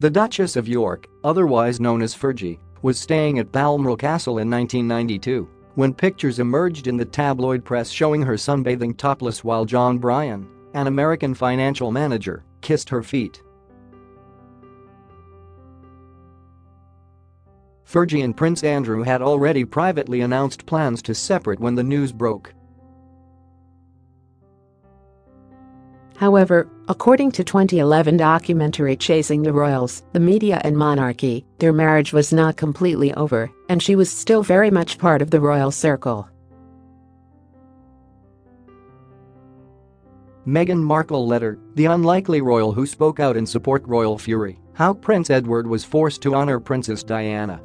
The Duchess of York, otherwise known as Fergie, was staying at Balmoral Castle in 1992 when pictures emerged in the tabloid press showing her sunbathing topless while John Bryan, an American financial manager, kissed her feet. Fergie and Prince Andrew had already privately announced plans to separate when the news broke. However, according to 2011 documentary Chasing the Royals, the Media and Monarchy, their marriage was not completely over, and she was still very much part of the royal circle. Meghan Markle letter, the unlikely royal who spoke out in support royal fury, how Prince Edward was forced to honor Princess Diana.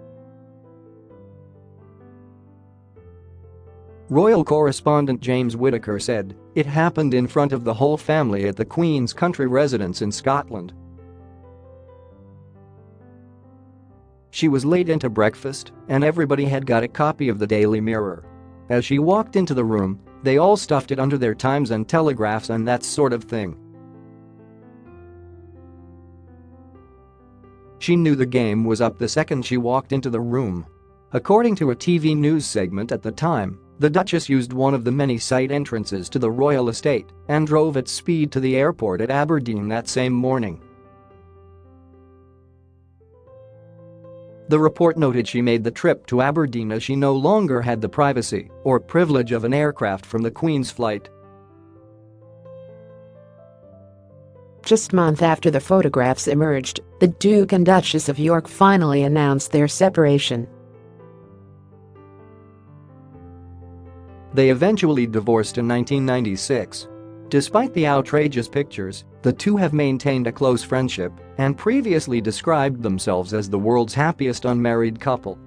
Royal correspondent James Whitaker said, "It happened in front of the whole family at the Queen's country residence in Scotland. She was late into breakfast, and everybody had got a copy of the Daily Mirror. As she walked into the room, they all stuffed it under their Times and Telegraphs and that sort of thing. She knew the game was up the second she walked into the room." According to a TV news segment at the time, the Duchess used one of the many side entrances to the royal estate and drove at speed to the airport at Aberdeen that same morning. The report noted she made the trip to Aberdeen as she no longer had the privacy or privilege of an aircraft from the Queen's flight. Just a month after the photographs emerged, the Duke and Duchess of York finally announced their separation. They eventually divorced in 1996. Despite the outrageous pictures, the two have maintained a close friendship and previously described themselves as the world's happiest unmarried couple.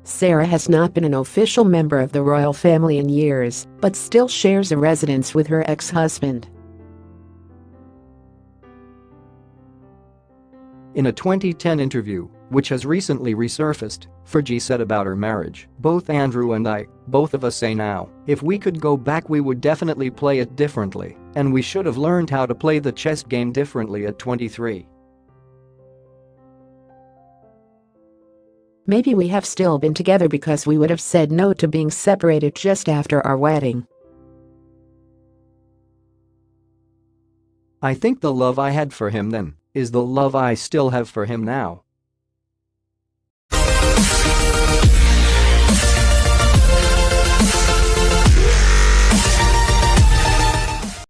Sarah has not been an official member of the royal family in years, but still shares a residence with her ex-husband. In a 2010 interview, which has recently resurfaced, Fergie said about her marriage, "Both Andrew and I, both of us say now, if we could go back we would definitely play it differently, and we should have learned how to play the chess game differently at 23. Maybe we have still been together because we would have said no to being separated just after our wedding. I think the love I had for him then is the love I still have for him now."